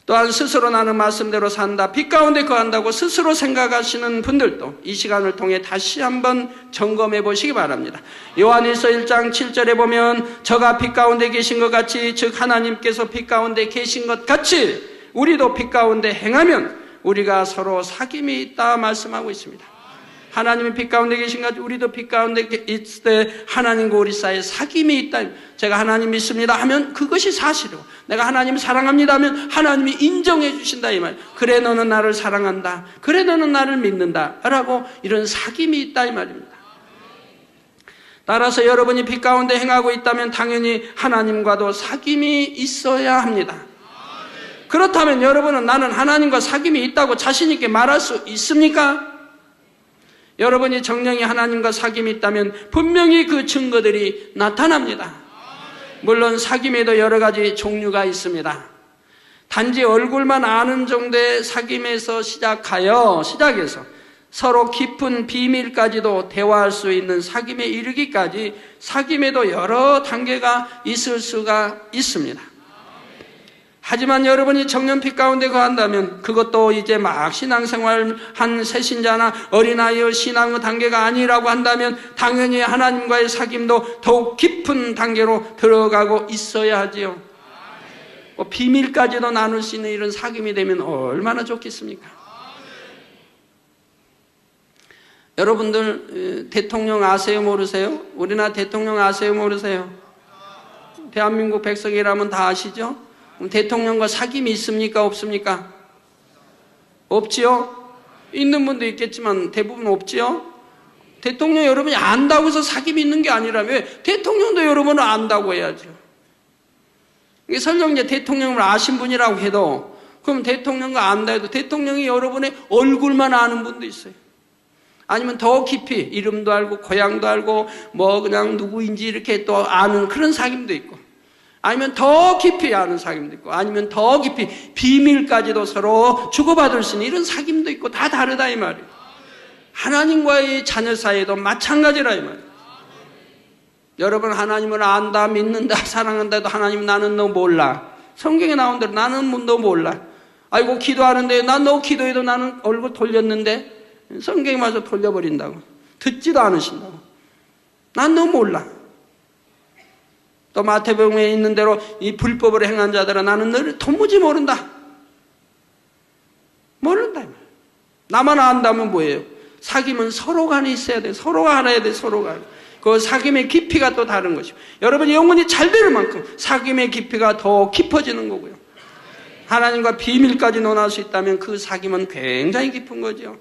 또한 스스로 나는 말씀대로 산다, 빛 가운데 거한다고 스스로 생각하시는 분들도 이 시간을 통해 다시 한번 점검해 보시기 바랍니다. 요한일서 1장 7절에 보면 저가 빛 가운데 계신 것 같이, 즉 하나님께서 빛 가운데 계신 것 같이 우리도 빛 가운데 행하면 우리가 서로 사귐이 있다 말씀하고 있습니다. 하나님이 빛 가운데 계신 것 같이 우리도 빛 가운데 있을 때 하나님과 우리 사이에 사귐이 있다. 제가 하나님 믿습니다 하면 그것이 사실이고, 내가 하나님 사랑합니다 하면 하나님이 인정해 주신다 이 말. 그래 너는 나를 사랑한다, 그래 너는 나를 믿는다 라고 이런 사귐이 있다 이 말입니다. 따라서 여러분이 빛 가운데 행하고 있다면 당연히 하나님과도 사귐이 있어야 합니다. 그렇다면 여러분은 나는 하나님과 사귐이 있다고 자신 있게 말할 수 있습니까? 여러분이 정령이 하나님과 사귐이 있다면 분명히 그 증거들이 나타납니다. 물론 사귐에도 여러 가지 종류가 있습니다. 단지 얼굴만 아는 정도의 사귐에서 시작해서 서로 깊은 비밀까지도 대화할 수 있는 사귐에 이르기까지 사귐에도 여러 단계가 있을 수가 있습니다. 하지만 여러분이 정년빛 가운데 거한다면 그것도 이제 막 신앙생활 한 새신자나 어린아이의 신앙의 단계가 아니라고 한다면 당연히 하나님과의 사귐도 더욱 깊은 단계로 들어가고 있어야 하지요. 비밀까지도 나눌 수 있는 이런 사귐이 되면 얼마나 좋겠습니까? 여러분들 대통령 아세요 모르세요? 우리나라 대통령 아세요 모르세요? 대한민국 백성이라면 다 아시죠? 그럼 대통령과 사귐이 있습니까 없습니까? 없지요? 있는 분도 있겠지만 대부분 없지요? 대통령 여러분이 안다고 해서 사귐이 있는 게 아니라면 대통령도 여러분을 안다고 해야죠. 설령 이제 대통령을 아신 분이라고 해도, 그럼 대통령과 안다 해도 대통령이 여러분의 얼굴만 아는 분도 있어요. 아니면 더 깊이 이름도 알고 고향도 알고 그냥 누구인지 이렇게 또 아는 그런 사귐도 있고, 아니면 더 깊이 아는 사귐도 있고, 아니면 더 깊이 비밀까지도 서로 주고받을 수 있는 이런 사귐도 있고, 다 다르다 이 말이에요. 하나님과의 자녀 사이에도 마찬가지라 이 말이에요. 여러분 하나님을 안다, 믿는다, 사랑한다 해도 하나님 나는 너 몰라. 성경에 나온 대로 나는 너 몰라. 아이고 기도하는데 난 너 기도해도 나는 얼굴 돌렸는데, 성경에 맞아 돌려버린다고. 듣지도 않으신다고. 난 너 몰라. 또 마태복음에 있는 대로 이 불법으로 행한 자들은 나는 너를 도무지 모른다. 모른다. 나만 안다면 뭐예요? 사귐은 서로 간에 있어야 돼. 서로가 알아야 돼. 서로가. 그 사귐의 깊이가 또 다른 것이고, 여러분이 영혼이 잘 될 만큼 사귐의 깊이가 더 깊어지는 거고요. 하나님과 비밀까지 논할 수 있다면 그 사귐은 굉장히 깊은 거죠.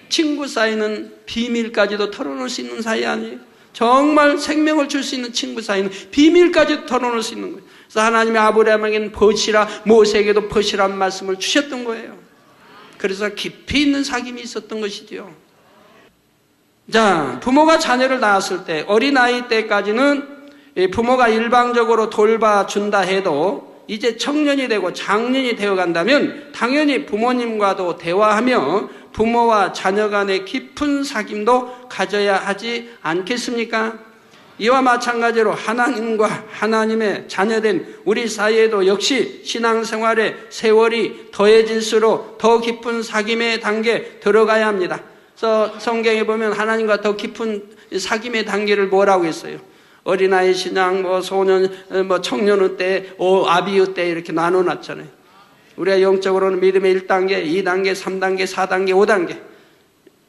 친구 사이는 비밀까지도 털어놓을 수 있는 사이 아니에요? 정말 생명을 줄 수 있는 친구 사이는 비밀까지 털어놓을 수 있는 거예요. 그래서 하나님이 아브라함에게는 벗이라, 모세에게도 벗이란 말씀을 주셨던 거예요. 그래서 깊이 있는 사귐이 있었던 것이죠. 자, 부모가 자녀를 낳았을 때, 어린아이 때까지는 부모가 일방적으로 돌봐준다 해도 이제 청년이 되고 장년이 되어 간다면 당연히 부모님과도 대화하며 부모와 자녀 간의 깊은 사귐도 가져야 하지 않겠습니까? 이와 마찬가지로 하나님과 하나님의 자녀된 우리 사이에도 역시 신앙생활의 세월이 더해질수록 더 깊은 사귐의 단계에 들어가야 합니다. 그래서 성경에 보면 하나님과 더 깊은 사귐의 단계를 뭐라고 했어요? 어린아이 신앙, 소년, 청년의 때, 아비의 때 이렇게 나눠놨잖아요. 우리가 영적으로는 믿음의 1단계, 2단계, 3단계, 4단계, 5단계.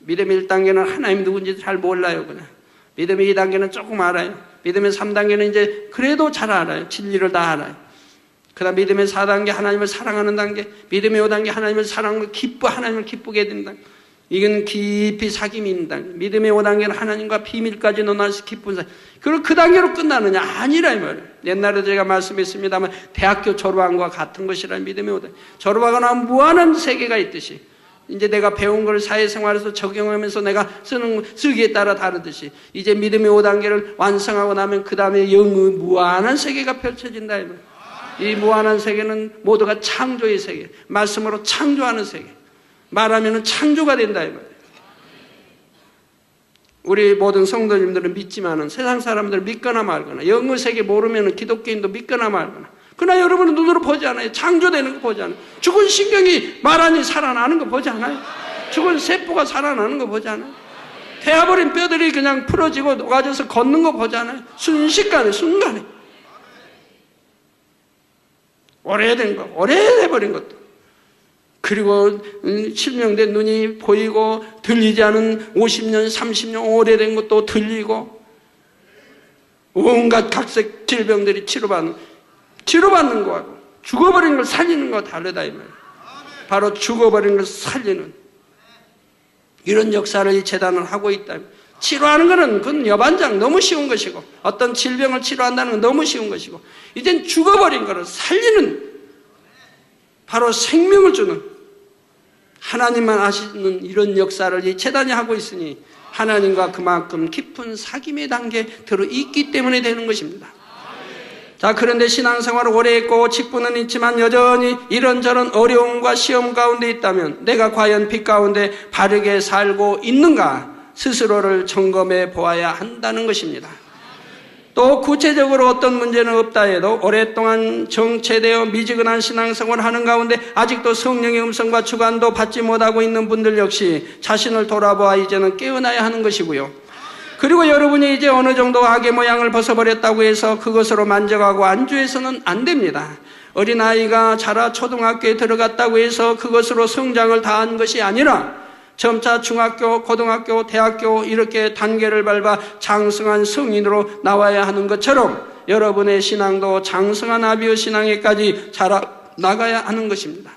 믿음의 1단계는 하나님 누군지 잘 몰라요, 그냥. 믿음의 2단계는 조금 알아요. 믿음의 3단계는 이제 그래도 잘 알아요. 진리를 다 알아요. 그 다음 믿음의 4단계 하나님을 사랑하는 단계, 믿음의 5단계 하나님을 사랑하고 하나님을 기쁘게 해야 된다. 이건 깊이 사귐이 있는 단계. 믿음의 5단계는 하나님과 비밀까지 논하시 깊은 사귐. 그리고 그 단계로 끝나느냐? 아니라 이 말이에요. 옛날에 제가 말씀했습니다만 대학교 졸업한 것과 같은 것이라 믿음의 5단계. 졸업하고 나면 무한한 세계가 있듯이 이제 내가 배운 걸 사회생활에서 적용하면서 내가 쓰기에 따라 다르듯이 이제 믿음의 5단계를 완성하고 나면 그 다음에 영의 무한한 세계가 펼쳐진다 이 말이에요. 이 무한한 세계는 모두가 창조의 세계, 말씀으로 창조하는 세계. 말하면 창조가 된다 이 말이에요. 우리 모든 성도님들은 믿지만은 세상 사람들은 믿거나 말거나 영의 세계 모르면 기독교인도 믿거나 말거나 그러나 여러분은 눈으로 보지 않아요. 창조되는 거 보지 않아요. 죽은 신경이 말하니 살아나는 거 보지 않아요. 죽은 세포가 살아나는 거 보지 않아요. 태워버린 뼈들이 그냥 풀어지고 녹아져서 걷는 거 보지 않아요. 순식간에 순간에 오래된 거 오래돼버린 것도 그리고 실명된 눈이 보이고 들리지 않은 50년 30년 오래된 것도 들리고 온갖 각색 질병들이 치료받는 거하고 죽어버린 걸 살리는 거 다르다 이 말이에요. 바로 죽어버린 걸 살리는 이런 역사를 이 재단은 하고 있다. 치료하는 것은 그건 여반장 너무 쉬운 것이고 어떤 질병을 치료한다는 건 너무 쉬운 것이고 이젠 죽어버린 것을 살리는 바로 생명을 주는 하나님만 아시는 이런 역사를 이 재단이 하고 있으니 하나님과 그만큼 깊은 사귐의 단계에 들어있기 때문에 되는 것입니다. 자, 그런데 신앙생활을 오래 했고 직분은 있지만 여전히 이런저런 어려움과 시험 가운데 있다면 내가 과연 빛 가운데 바르게 살고 있는가 스스로를 점검해 보아야 한다는 것입니다. 또 구체적으로 어떤 문제는 없다 해도 오랫동안 정체되어 미지근한 신앙생활을 하는 가운데 아직도 성령의 음성과 주관도 받지 못하고 있는 분들 역시 자신을 돌아보아 이제는 깨어나야 하는 것이고요. 그리고 여러분이 이제 어느 정도 악의 모양을 벗어버렸다고 해서 그것으로 만족하고 안주해서는 안 됩니다. 어린아이가 자라 초등학교에 들어갔다고 해서 그것으로 성장을 다한 것이 아니라 점차 중학교, 고등학교, 대학교 이렇게 단계를 밟아 장성한 성인으로 나와야 하는 것처럼 여러분의 신앙도 장성한 아비의 신앙에까지 자라나가야 하는 것입니다.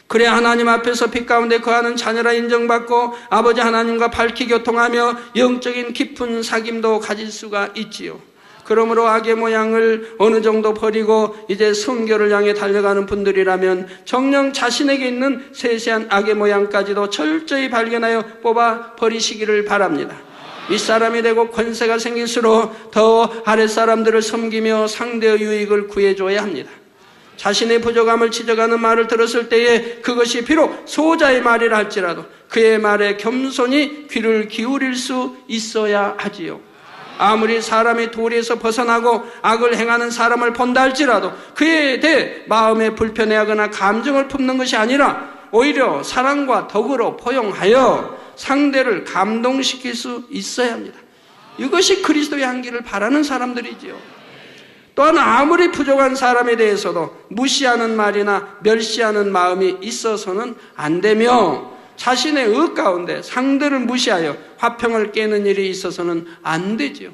그래야 하나님 앞에서 빛 가운데 거하는 자녀라 인정받고 아버지 하나님과 밝히 교통하며 영적인 깊은 사귐도 가질 수가 있지요. 그러므로 악의 모양을 어느 정도 버리고 이제 성결을 향해 달려가는 분들이라면 정녕 자신에게 있는 세세한 악의 모양까지도 철저히 발견하여 뽑아 버리시기를 바랍니다. 윗사람이 되고 권세가 생길수록 더 아랫사람들을 섬기며 상대의 유익을 구해줘야 합니다. 자신의 부족함을 지적하는 말을 들었을 때에 그것이 비록 소자의 말이라 할지라도 그의 말에 겸손히 귀를 기울일 수 있어야 하지요. 아무리 사람이 도리에서 벗어나고 악을 행하는 사람을 본다 할지라도 그에 대해 마음에 불편해하거나 감정을 품는 것이 아니라 오히려 사랑과 덕으로 포용하여 상대를 감동시킬 수 있어야 합니다. 이것이 그리스도의 향기를 바라는 사람들이지요. 또한 아무리 부족한 사람에 대해서도 무시하는 말이나 멸시하는 마음이 있어서는 안 되며 자신의 의 가운데 상대를 무시하여 화평을 깨는 일이 있어서는 안 되지요.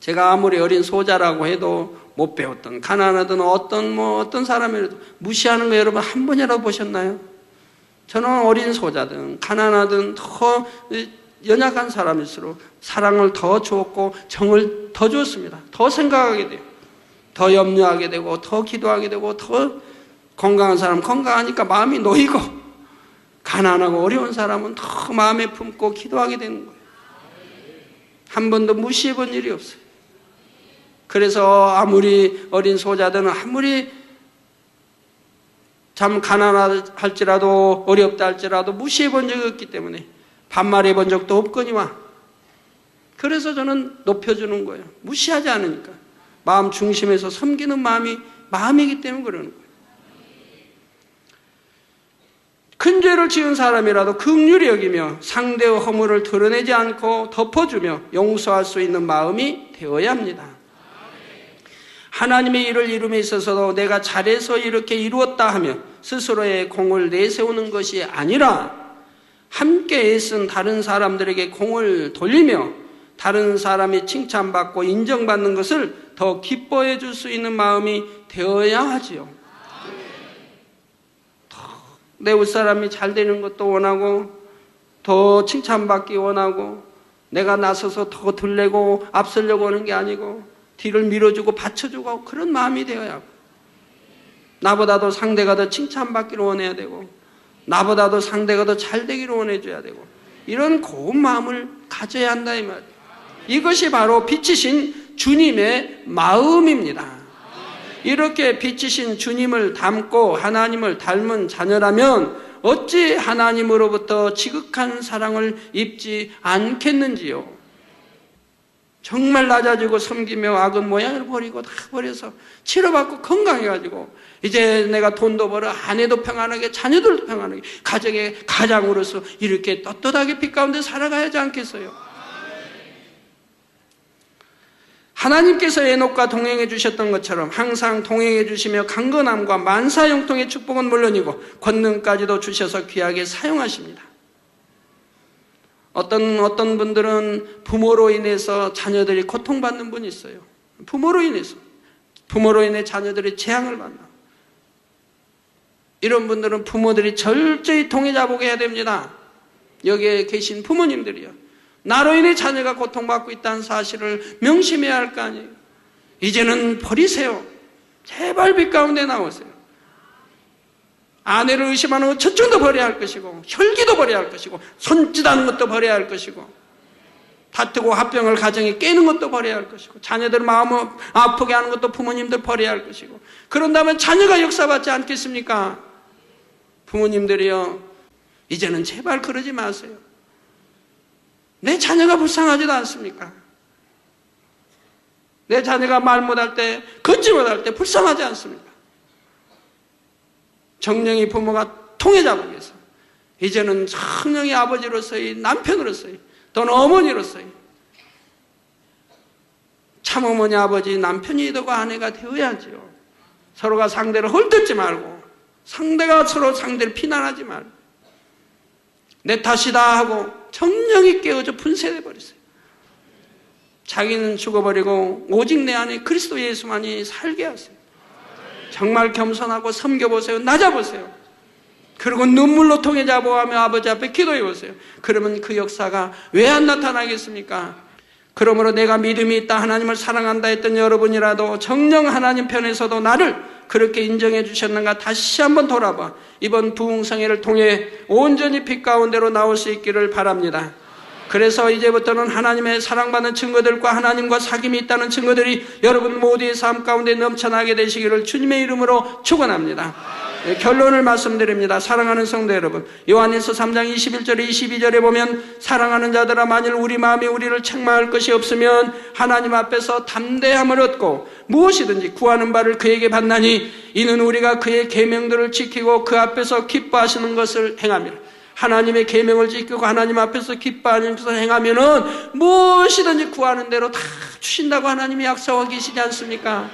제가 아무리 어린 소자라고 해도 못 배웠던 가난하든 어떤 사람이라도 무시하는 거 여러분 한 번이라도 보셨나요? 저는 어린 소자든 가난하든 더 연약한 사람일수록 사랑을 더 주었고 정을 더 주었습니다. 더 생각하게 돼요. 더 염려하게 되고 더 기도하게 되고 더 건강한 사람 건강하니까 마음이 놓이고 가난하고 어려운 사람은 더 마음에 품고 기도하게 되는 거예요. 한 번도 무시해 본 일이 없어요. 그래서 아무리 어린 소자들은 아무리 참 가난할지라도 어렵다 할지라도 무시해 본 적이 없기 때문에 반말해 본 적도 없거니와. 그래서 저는 높여주는 거예요. 무시하지 않으니까. 마음 중심에서 섬기는 마음이기 때문에 그러는 거예요. 큰 죄를 지은 사람이라도 긍휼히 여기며 상대의 허물을 드러내지 않고 덮어주며 용서할 수 있는 마음이 되어야 합니다. 하나님의 일을 이룸에 있어서도 내가 잘해서 이렇게 이루었다 하며 스스로의 공을 내세우는 것이 아니라 함께 애쓴 다른 사람들에게 공을 돌리며 다른 사람이 칭찬받고 인정받는 것을 더 기뻐해 줄 수 있는 마음이 되어야 하지요. 내 윗사람이 잘 되는 것도 원하고 더 칭찬받기 원하고 내가 나서서 더 들래고 앞서려고 하는 게 아니고 뒤를 밀어주고 받쳐주고 그런 마음이 되어야 하고 나보다도 상대가 더 칭찬받기를 원해야 되고 나보다도 상대가 더 잘 되기를 원해줘야 되고 이런 고운 마음을 가져야 한다 이 말이에요. 이것이 바로 빛이신 주님의 마음입니다. 이렇게 빛이신 주님을 닮고 하나님을 닮은 자녀라면 어찌 하나님으로부터 지극한 사랑을 입지 않겠는지요. 정말 낮아지고 섬기며 악은 모양을 버리고 다 버려서 치료받고 건강해가지고 이제 내가 돈도 벌어 아내도 평안하게 자녀들도 평안하게 가정의 가장으로서 이렇게 떳떳하게 빛 가운데 살아가야지 않겠어요. 하나님께서 에녹과 동행해 주셨던 것처럼 항상 동행해 주시며 강건함과 만사형통의 축복은 물론이고 권능까지도 주셔서 귀하게 사용하십니다. 어떤 분들은 부모로 인해서 자녀들이 고통받는 분이 있어요. 부모로 인해 자녀들이 재앙을 받나. 이런 분들은 부모들이 철저히 통해자보게 해야 됩니다. 여기에 계신 부모님들이요. 나로 인해 자녀가 고통받고 있다는 사실을 명심해야 할 거 아니에요. 이제는 버리세요. 제발 빛 가운데 나오세요. 아내를 의심하는 것 첫중도 버려야 할 것이고 혈기도 버려야 할 것이고 손짓하는 것도 버려야 할 것이고 다투고 화병을 가정에 깨는 것도 버려야 할 것이고 자녀들 마음을 아프게 하는 것도 부모님들 버려야 할 것이고 그런다면 자녀가 역사받지 않겠습니까? 부모님들이요. 이제는 제발 그러지 마세요. 내 자녀가 불쌍하지도 않습니까? 내 자녀가 말 못할 때, 걷지 못할 때 불쌍하지 않습니까? 정령이 부모가 통해자보겠어. 이제는 정령이 아버지로서의 남편으로서의 또는 어머니로서의 참어머니 아버지 남편이 되고 아내가 되어야지요. 서로가 상대를 헐뜯지 말고 상대가 서로 상대를 비난하지 말고 내 탓이다 하고 정령이 깨어져 분쇄돼 버렸어요. 자기는 죽어버리고 오직 내 안에 그리스도 예수만이 살게 하세요. 정말 겸손하고 섬겨보세요. 낮아보세요. 그리고 눈물로 통해자보하며 아버지 앞에 기도해보세요. 그러면 그 역사가 왜 안 나타나겠습니까? 그러므로 내가 믿음이 있다 하나님을 사랑한다 했던 여러분이라도 정녕 하나님 편에서도 나를 그렇게 인정해 주셨는가 다시 한번 돌아봐 이번 부흥성회를 통해 온전히 빛 가운데로 나올 수 있기를 바랍니다. 그래서 이제부터는 하나님의 사랑받는 증거들과 하나님과 사귐이 있다는 증거들이 여러분 모두의 삶 가운데 넘쳐나게 되시기를 주님의 이름으로 축원합니다. 결론을 말씀드립니다. 사랑하는 성도 여러분, 요한일서 3장 21절에 22절에 보면 사랑하는 자들아 만일 우리 마음이 우리를 책망할 것이 없으면 하나님 앞에서 담대함을 얻고 무엇이든지 구하는 바를 그에게 받나니 이는 우리가 그의 계명들을 지키고 그 앞에서 기뻐하시는 것을 행함이라. 하나님의 계명을 지키고 하나님 앞에서 기뻐하는 것을 행하면은 무엇이든지 구하는 대로 다 주신다고 하나님이 약속하고 계시지 않습니까?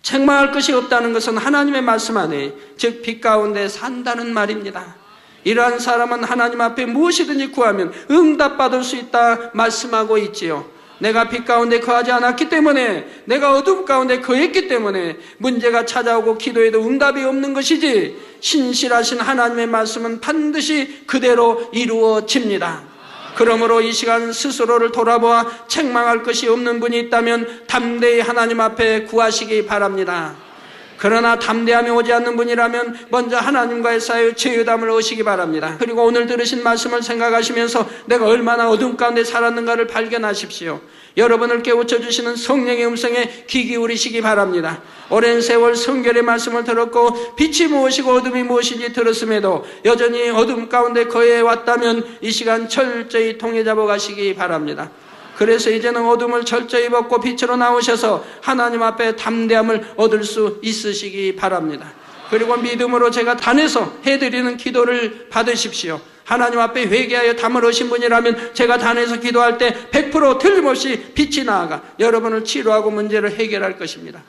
책망할 것이 없다는 것은 하나님의 말씀 안에 즉 빛 가운데 산다는 말입니다. 이러한 사람은 하나님 앞에 무엇이든지 구하면 응답받을 수 있다 말씀하고 있지요. 내가 빛 가운데 거하지 않았기 때문에 내가 어둠 가운데 거했기 때문에 문제가 찾아오고 기도해도 응답이 없는 것이지 신실하신 하나님의 말씀은 반드시 그대로 이루어집니다. 그러므로 이 시간 스스로를 돌아보아 책망할 것이 없는 분이 있다면 담대히 하나님 앞에 구하시기 바랍니다. 그러나 담대함이 오지 않는 분이라면 먼저 하나님과의 사이의 죄의담을 얻으시기 바랍니다. 그리고 오늘 들으신 말씀을 생각하시면서 내가 얼마나 어둠 가운데 살았는가를 발견하십시오. 여러분을 깨우쳐 주시는 성령의 음성에 귀 기울이시기 바랍니다. 오랜 세월 성결의 말씀을 들었고 빛이 무엇이고 어둠이 무엇인지 들었음에도 여전히 어둠 가운데 거해 왔다면 이 시간 철저히 통해 잡아가시기 바랍니다. 그래서 이제는 어둠을 철저히 벗고 빛으로 나오셔서 하나님 앞에 담대함을 얻을 수 있으시기 바랍니다. 그리고 믿음으로 제가 단에서 해드리는 기도를 받으십시오. 하나님 앞에 회개하여 담을 얻으신 분이라면 제가 단에서 기도할 때 100% 틀림없이 빛이 나아가 여러분을 치료하고 문제를 해결할 것입니다.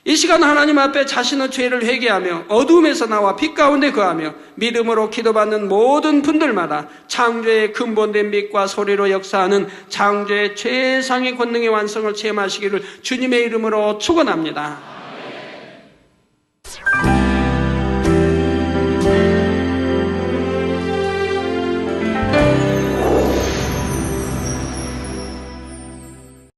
이 시간 하나님 앞에 자신의 죄를 회개하며 어둠에서 나와 빛 가운데 거하며 믿음으로 기도받는 모든 분들마다 창조의 근본된 빛과 소리로 역사하는 창조의 최상의 권능의 완성을 체험하시기를 주님의 이름으로 축원합니다.